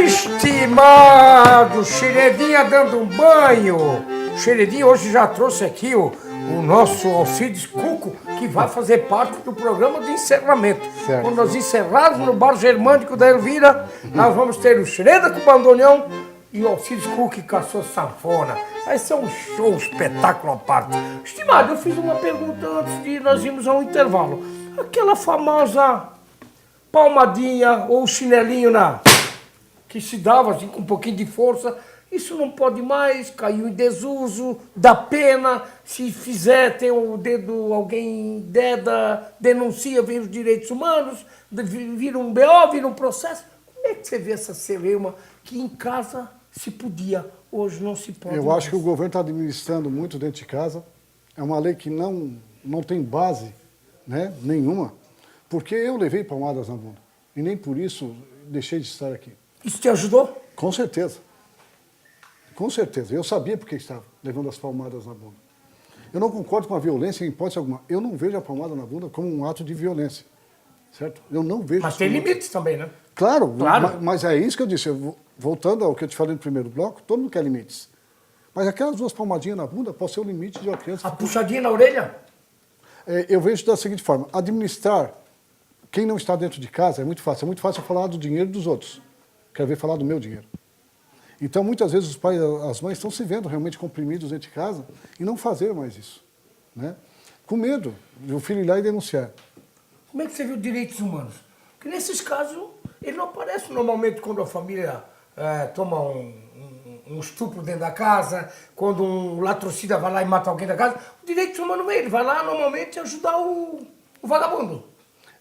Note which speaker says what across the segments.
Speaker 1: Estimado, Xeredinha dando um banho. Xeredinha hoje já trouxe aqui o nosso Alcides Cuco, que vai fazer parte do programa de encerramento.
Speaker 2: Certo.
Speaker 1: Quando nós encerrarmos no Bar Germânico da Elvira, nós vamos ter o Xereda com o bandoneão e o Alcides Cuco com a sua sanfona. Vai ser um show, um espetáculo à parte. Estimado, eu fiz uma pergunta antes de nós irmos ao intervalo. Aquela famosa palmadinha ou chinelinho que se dava assim, com um pouquinho de força, isso não pode mais, caiu em desuso, dá pena, se fizer, tem o dedo, alguém denuncia, vem os direitos humanos, vira um BO, vira um processo. Como é que você vê essa celeuma que em casa se podia, hoje não se pode?
Speaker 2: Eu acho que o governo está administrando muito dentro de casa, é uma lei que não tem base, né, nenhuma, porque eu levei palmadas na bunda, e nem por isso deixei de estar aqui.
Speaker 1: Isso te ajudou?
Speaker 2: Com certeza. Com certeza. Eu sabia porque estava levando as palmadas na bunda. Eu não concordo com a violência em hipótese alguma. Eu não vejo a palmada na bunda como um ato de violência. Certo? Eu não vejo...
Speaker 1: Mas tem limites também, né?
Speaker 2: Claro.
Speaker 1: Claro.
Speaker 2: Mas é isso que eu disse. Voltando ao que eu te falei no primeiro bloco, todo mundo quer limites. Mas aquelas duas palmadinhas na bunda pode ser o limite de uma criança...
Speaker 1: A puxadinha na orelha?
Speaker 2: Eu vejo da seguinte forma. Administrar quem não está dentro de casa é muito fácil. É muito fácil falar do dinheiro dos outros. Quero ver falar do meu dinheiro. Então, muitas vezes, os pais e as mães estão se vendo realmente comprimidos dentro de casa e não fazer mais isso. Né? Com medo de o filho ir lá e denunciar.
Speaker 1: Como é que você viu direitos humanos? Porque nesses casos, ele não aparece normalmente quando a família toma um estupro dentro da casa, quando um latrocida vai lá e mata alguém da casa. O direitos humanos vem, ele vai lá normalmente ajudar o vagabundo.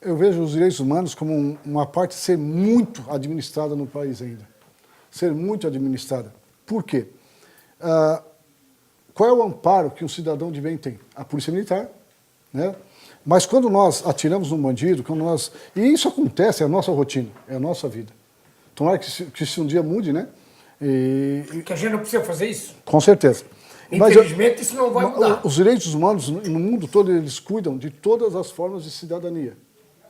Speaker 2: Eu vejo os direitos humanos como uma parte a ser muito administrada no país ainda. Ser muito administrada. Por quê? Qual é o amparo que um cidadão de bem tem? A polícia militar, né? Mas quando nós atiramos num bandido, e isso acontece, é a nossa rotina, é a nossa vida. Tomara que isso um dia mude, né?
Speaker 1: Que a gente não precisa fazer isso?
Speaker 2: Com certeza.
Speaker 1: Infelizmente, isso não vai mudar.
Speaker 2: Os direitos humanos, no mundo todo, eles cuidam de todas as formas de cidadania.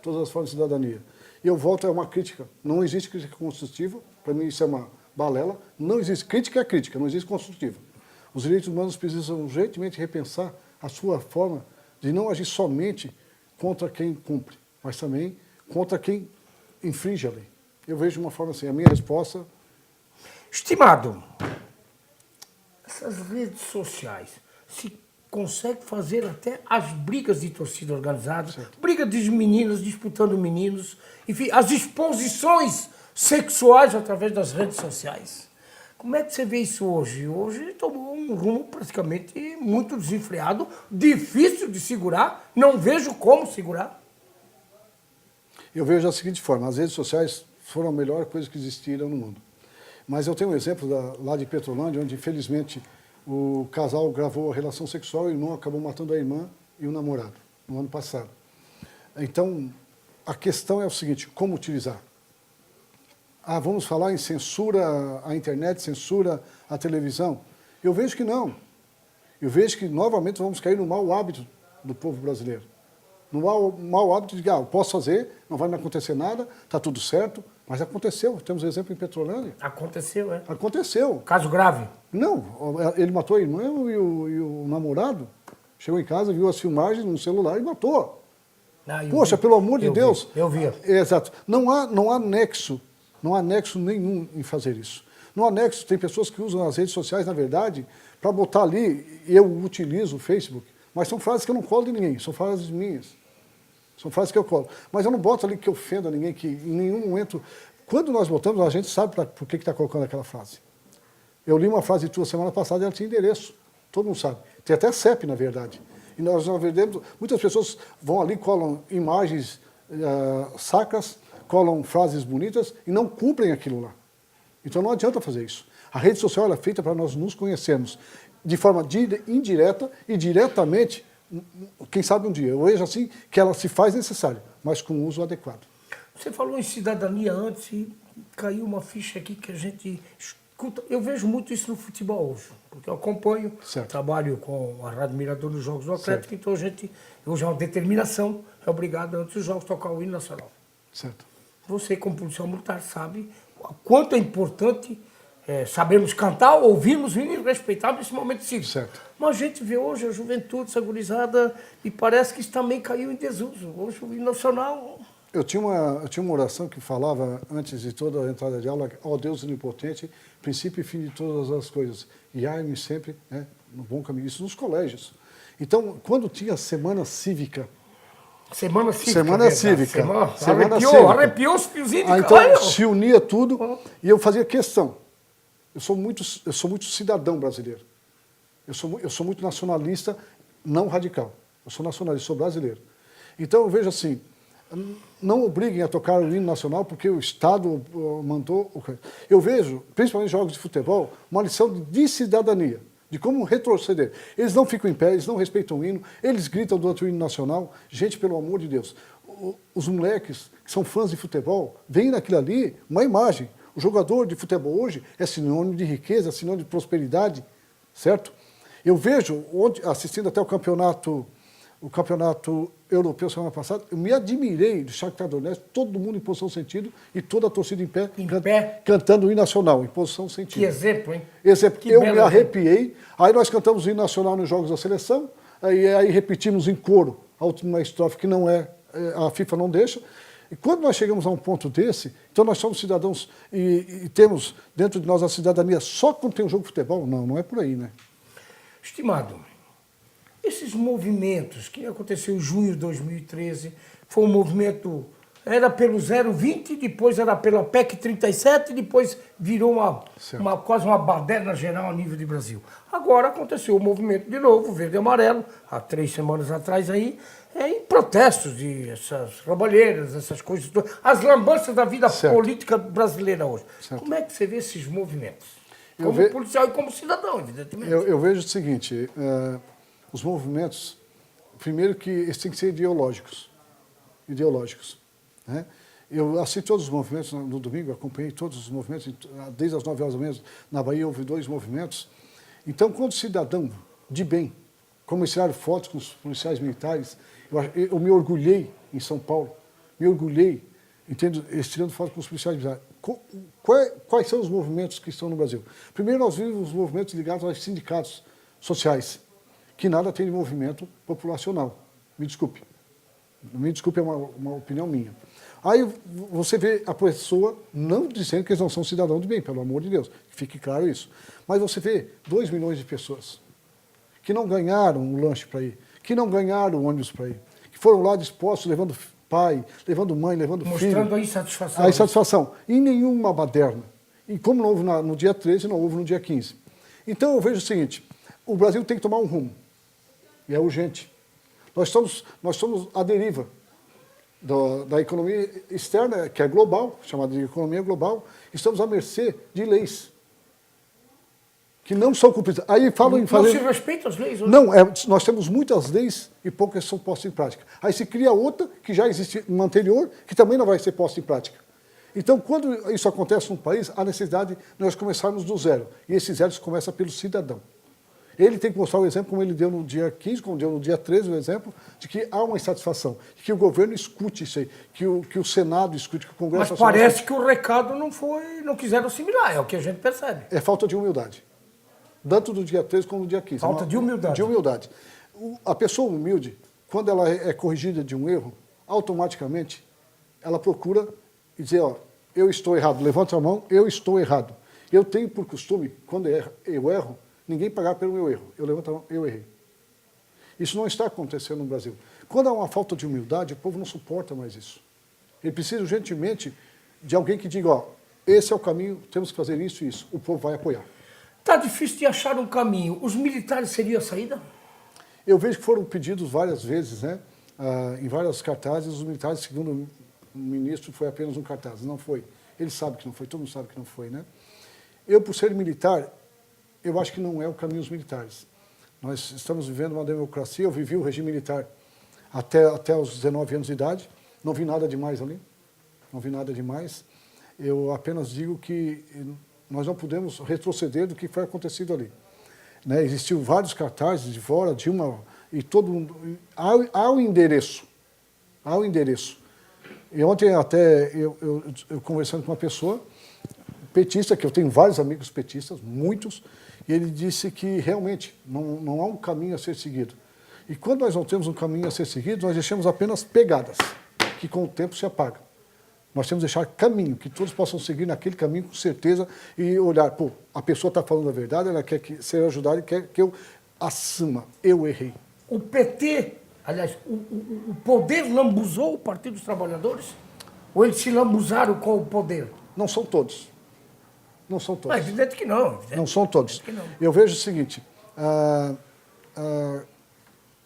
Speaker 2: Todas as formas de cidadania. E eu volto a uma crítica. Não existe crítica construtiva. Para mim isso é uma balela. Não existe. Crítica é crítica, não existe construtiva. Os direitos humanos precisam urgentemente repensar a sua forma de não agir somente contra quem cumpre, mas também contra quem infringe a lei. Eu vejo de uma forma assim. A minha resposta...
Speaker 1: Estimado, essas redes sociais se consegue fazer até as brigas de torcida organizada, briga de meninas disputando meninos, enfim, as exposições sexuais através das redes sociais. Como é que você vê isso hoje? Hoje tomou um rumo praticamente muito desenfreado, difícil de segurar, não vejo como segurar.
Speaker 2: Eu vejo da seguinte forma, as redes sociais foram a melhor coisa que existiram no mundo. Mas eu tenho um exemplo lá de Petrolândia, onde infelizmente o casal gravou a relação sexual e o irmão acabou matando a irmã e o namorado, no ano passado. Então, a questão é o seguinte, como utilizar? Vamos falar em censura à internet, censura à televisão? Eu vejo que não. Eu vejo que, novamente, vamos cair no mau hábito do povo brasileiro. No mau hábito de, eu posso fazer, não vai me acontecer nada, está tudo certo, mas aconteceu. Temos um exemplo em Petrolândia.
Speaker 1: Aconteceu, é?
Speaker 2: Aconteceu.
Speaker 1: Caso grave?
Speaker 2: Não, ele matou a irmã e o namorado. Chegou em casa, viu as filmagens no celular e matou. Poxa, pelo amor de Deus.
Speaker 1: Eu vi.
Speaker 2: Exato. Não há nexo nenhum em fazer isso. No anexo tem pessoas que usam as redes sociais, na verdade, para botar ali, eu utilizo o Facebook, mas são frases que eu não colo de ninguém, são frases minhas. São frases que eu colo. Mas eu não boto ali que ofenda ninguém, que em nenhum momento... Quando nós botamos, a gente sabe por que está colocando aquela frase. Eu li uma frase tua semana passada e ela tinha endereço. Todo mundo sabe. Tem até CEP, na verdade. E nós vendemos... Muitas pessoas vão ali, colam imagens sacras, colam frases bonitas e não cumprem aquilo lá. Então não adianta fazer isso. A rede social ela é feita para nós nos conhecermos de forma indireta e diretamente, quem sabe um dia. Eu vejo assim que ela se faz necessária, mas com o uso adequado.
Speaker 1: Você falou em cidadania antes e caiu uma ficha aqui que a gente Escuta, eu vejo muito isso no futebol hoje, porque eu acompanho,
Speaker 2: Certo.
Speaker 1: trabalho com a Rádio Mirador nos Jogos do Atlético, então a gente, hoje é uma determinação, é obrigado antes dos jogos tocar o hino nacional.
Speaker 2: Certo.
Speaker 1: Você, como policial militar, sabe o quanto é importante sabermos cantar, ouvirmos o hino e respeitar esse momento cívico.
Speaker 2: Certo.
Speaker 1: Mas a gente vê hoje a juventude, essa gurizada, e parece que isso também caiu em desuso. Hoje o hino nacional...
Speaker 2: Eu tinha uma oração que falava, antes de toda a entrada de aula, ó Deus onipotente, princípio e fim de todas as coisas, guiai-me sempre, né, no bom caminho. Isso nos colégios. Então, quando tinha semana cívica...
Speaker 1: Semana cívica.
Speaker 2: Semana cívica.
Speaker 1: Arrepiou os fiozinhos de
Speaker 2: então,
Speaker 1: caralho.
Speaker 2: se unia tudo e eu fazia questão. Eu sou muito cidadão brasileiro. Eu sou muito nacionalista, não radical. Eu sou nacionalista, sou brasileiro. Então, eu vejo assim... Não obriguem a tocar o hino nacional porque o Estado mandou. Eu vejo, principalmente em jogos de futebol, uma lição de cidadania, de como retroceder. Eles não ficam em pé, eles não respeitam o hino, eles gritam durante o hino nacional. Gente, pelo amor de Deus, os moleques que são fãs de futebol, veem naquilo ali uma imagem. O jogador de futebol hoje é sinônimo de riqueza, é sinônimo de prosperidade, certo? Eu vejo, assistindo até o campeonato europeu semana passada, eu me admirei do Shakhtar Donetsk, todo mundo em posição sentido e toda a torcida em pé, cantando o hino nacional, em posição sentido.
Speaker 1: Que exemplo, hein?
Speaker 2: Exemplo. Eu me arrepiei, aí nós cantamos o hino nacional nos Jogos da Seleção, aí repetimos em coro a última estrofe que não a FIFA não deixa. E quando nós chegamos a um ponto desse, então nós somos cidadãos e temos dentro de nós a cidadania só quando tem um jogo de futebol? Não é por aí, né?
Speaker 1: Estimado, esses movimentos que aconteceu em junho de 2013, foi um movimento, era pelo 020, depois era pela PEC 37, depois virou quase uma baderna geral a nível de Brasil. Agora aconteceu o movimento de novo, verde e amarelo, há 3 semanas atrás aí, em protestos de essas roubalheiras, essas coisas, as lambanças da vida política brasileira hoje. Certo. Como é que você vê esses movimentos? Como policial e como cidadão, evidentemente.
Speaker 2: Eu vejo o seguinte... Os movimentos, primeiro que eles têm que ser ideológicos. Né? Eu assisti todos os movimentos no domingo, acompanhei todos os movimentos, desde as 9 horas da manhã, na Bahia houve 2 movimentos. Então, quando cidadão de bem, como eles tiraram fotos com os policiais militares, eu me orgulhei em São Paulo, entende? Eles tirando fotos com os policiais militares. Quais são os movimentos que estão no Brasil? Primeiro, nós vimos os movimentos ligados aos sindicatos sociais, que nada tem de movimento populacional. Me desculpe, é uma opinião minha. Aí você vê a pessoa, não dizendo que eles não são cidadãos de bem, pelo amor de Deus, que fique claro isso. Mas você vê 2 milhões de pessoas que não ganharam um lanche para ir, que não ganharam um ônibus para ir, que foram lá dispostos, levando pai, levando mãe, levando filho.
Speaker 1: Mostrando a insatisfação.
Speaker 2: A insatisfação. E nenhuma baderna. E como não houve no dia 13, não houve no dia 15. Então eu vejo o seguinte, o Brasil tem que tomar um rumo. E é urgente. Nós somos à deriva da economia externa, que é global, chamada de economia global, estamos à mercê de leis que não são cumpridas. Aí falam em fazer...
Speaker 1: Não se respeitam as leis? Hoje?
Speaker 2: Não, nós temos muitas leis e poucas são postas em prática. Aí se cria outra, que já existe uma anterior, que também não vai ser posta em prática. Então, quando isso acontece num país, há necessidade de nós começarmos do zero. E esse zero começa pelo cidadão. Ele tem que mostrar o exemplo, como ele deu no dia 15, como deu no dia 13, o exemplo, de que há uma insatisfação, que o governo escute isso aí, que o Senado escute, que o Congresso...
Speaker 1: Mas parece que o recado não quiseram assimilar, é o que a gente percebe.
Speaker 2: É falta de humildade. Tanto do dia 13 como do dia 15.
Speaker 1: Falta de humildade.
Speaker 2: De humildade. A pessoa humilde, quando ela é corrigida de um erro, automaticamente ela procura dizer, ó, eu estou errado, levanta a mão, eu estou errado. Eu tenho por costume, quando eu erro, ninguém pagar pelo meu erro. Eu levanto a mão, eu errei. Isso não está acontecendo no Brasil. Quando há uma falta de humildade, o povo não suporta mais isso. Ele precisa urgentemente de alguém que diga, ó, esse é o caminho, temos que fazer isso e isso. O povo vai apoiar.
Speaker 1: Está difícil de achar um caminho. Os militares seriam a saída?
Speaker 2: Eu vejo que foram pedidos várias vezes, né? Em várias cartazes, os militares, segundo o ministro, foi apenas um cartaz. Não foi. Ele sabe que não foi, todo mundo sabe que não foi, né? Eu, por ser militar, eu acho que não é o caminho dos militares. Nós estamos vivendo uma democracia, eu vivi o regime militar até os 19 anos de idade, não vi nada demais ali, não vi nada demais. Eu apenas digo que Nós não podemos retroceder do que foi acontecido ali. Né? Existiam vários cartazes de fora, e todo mundo... Há o endereço. Há o endereço. E ontem até eu conversando com uma pessoa, petista, que eu tenho vários amigos petistas, muitos, e ele disse que realmente não há um caminho a ser seguido. E quando nós não temos um caminho a ser seguido, nós deixamos apenas pegadas, que com o tempo se apagam. Nós temos que deixar caminho, que todos possam seguir naquele caminho com certeza e olhar, pô, a pessoa está falando a verdade, ela quer ser ajudada e quer que eu assuma, eu errei.
Speaker 1: O PT, aliás, o poder lambuzou o Partido dos Trabalhadores? Ou eles se lambuzaram com o poder?
Speaker 2: Não são todos. Não são todos.
Speaker 1: Mas evidente que não.
Speaker 2: Não são todos.
Speaker 1: Não.
Speaker 2: Eu vejo o seguinte,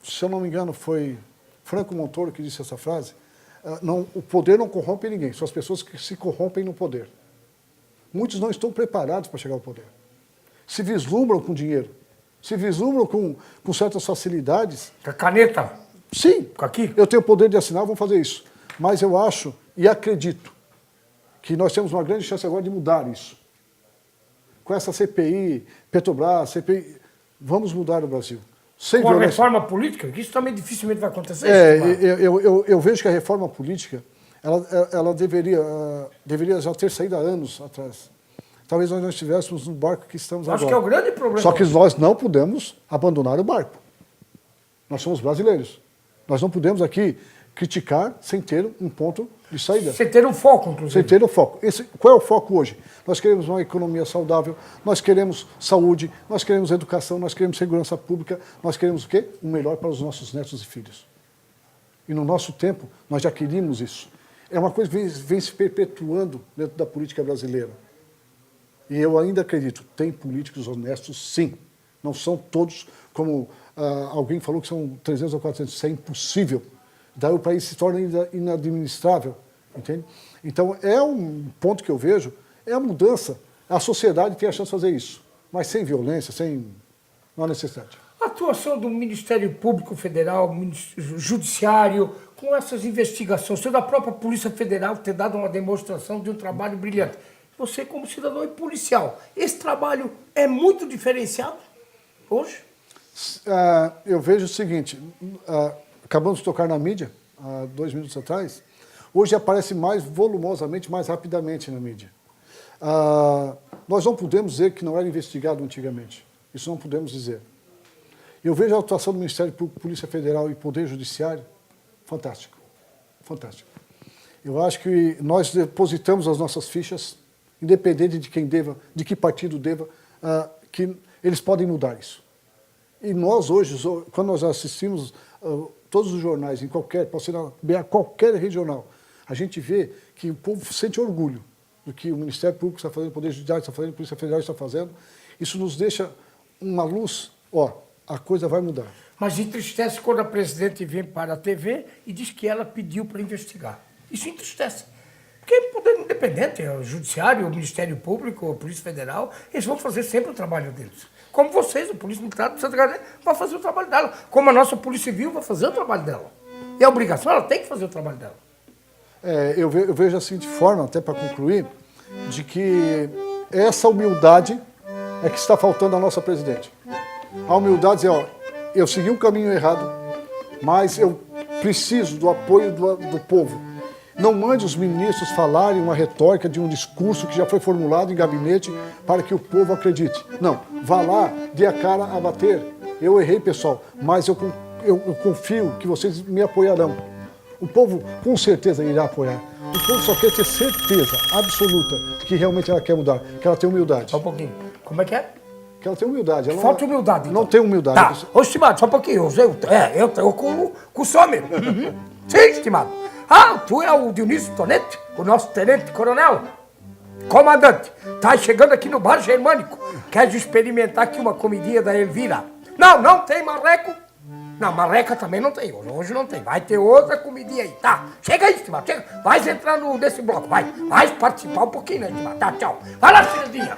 Speaker 2: se eu não me engano, foi Franco Montoro que disse essa frase, o poder não corrompe ninguém, são as pessoas que se corrompem no poder. Muitos não estão preparados para chegar ao poder. Se vislumbram com dinheiro, se vislumbram com certas facilidades.
Speaker 1: Com a caneta?
Speaker 2: Sim,
Speaker 1: Com aqui?
Speaker 2: eu tenho o poder de assinar, vamos fazer isso. Mas eu acho e acredito que nós temos uma grande chance agora de mudar isso. Com essa CPI, Petrobras, CPI, vamos mudar o Brasil. Sem
Speaker 1: com
Speaker 2: violência.
Speaker 1: A reforma política, que isso também dificilmente vai acontecer.
Speaker 2: Eu vejo que a reforma política, ela deveria já ter saído há anos atrás. Talvez nós não estivéssemos no barco que estamos agora.
Speaker 1: Acho que é o grande problema.
Speaker 2: Só que nós não podemos abandonar o barco. Nós somos brasileiros. Nós não podemos aqui criticar sem ter um ponto de saída.
Speaker 1: Sem ter um foco, inclusive.
Speaker 2: Sem ter um foco. Qual é o foco hoje? Nós queremos uma economia saudável, nós queremos saúde, nós queremos educação, nós queremos segurança pública, nós queremos o quê? O melhor para os nossos netos e filhos. E no nosso tempo, nós já queríamos isso. É uma coisa que vem se perpetuando dentro da política brasileira. E eu ainda acredito, tem políticos honestos, sim. Não são todos, como alguém falou que são 300 ou 400, isso é impossível. Daí o país se torna inadministrável, entende? Então, é um ponto que eu vejo, é a mudança. A sociedade tem a chance de fazer isso, mas sem violência, não há necessidade.
Speaker 1: A atuação do Ministério Público Federal, Judiciário, com essas investigações, sendo a própria Polícia Federal ter dado uma demonstração de um trabalho brilhante. Você, como cidadão e policial, esse trabalho é muito diferenciado hoje?
Speaker 2: Eu vejo o seguinte, acabamos de tocar na mídia, há 2 minutos atrás, hoje aparece mais volumosamente, mais rapidamente na mídia. Nós não podemos dizer que não era investigado antigamente. Isso não podemos dizer. Eu vejo a atuação do Ministério Público, Polícia Federal e Poder Judiciário fantástico. Fantástico. Eu acho que nós depositamos as nossas fichas, independente de quem deva, de que partido deva, que eles podem mudar isso. E nós hoje, quando nós assistimos todos os jornais, em qualquer regional, a gente vê que o povo sente orgulho do que o Ministério Público está fazendo, o Poder Judiciário está fazendo, a Polícia Federal está fazendo. Isso nos deixa uma luz, a coisa vai mudar.
Speaker 1: Mas entristece quando a presidente vem para a TV e diz que ela pediu para investigar. Isso entristece. Porque é poder independente, o Judiciário, o Ministério Público, a Polícia Federal, eles vão fazer sempre o trabalho deles. Como vocês, a Polícia Militar de Santa Catarina, vai fazer o trabalho dela. Como a nossa Polícia Civil vai fazer o trabalho dela. E a obrigação, ela tem que fazer o trabalho dela.
Speaker 2: Eu vejo assim de forma, até para concluir, de que essa humildade é que está faltando à nossa presidente. A humildade dizer, eu segui um caminho errado, mas eu preciso do apoio do povo. Não mande os ministros falarem uma retórica de um discurso que já foi formulado em gabinete para que o povo acredite. Não, vá lá, dê a cara a bater. Eu errei, pessoal, mas eu confio que vocês me apoiarão. O povo com certeza irá apoiar. O povo só quer ter certeza absoluta de que realmente ela quer mudar, que ela tem humildade.
Speaker 1: Só um pouquinho. Como é que é?
Speaker 2: Que ela tem humildade. Ela
Speaker 1: falta humildade.
Speaker 2: Não tem humildade.
Speaker 1: Tá. Ô, estimado, só um pouquinho. Eu com o some. Sim, estimado. Tu é o Dionísio Tonetti, o nosso tenente-coronel? Comandante, tá chegando aqui no bar germânico. Quer experimentar aqui uma comidinha da Elvira? Não tem marreco? Não, marreca também não tem. Hoje não tem. Vai ter outra comidinha aí, tá? Chega aí, estimado. Chega. Vai entrar nesse bloco, vai. Vai participar um pouquinho, né, estimado? Tá, tchau. Vai lá, filhadinha.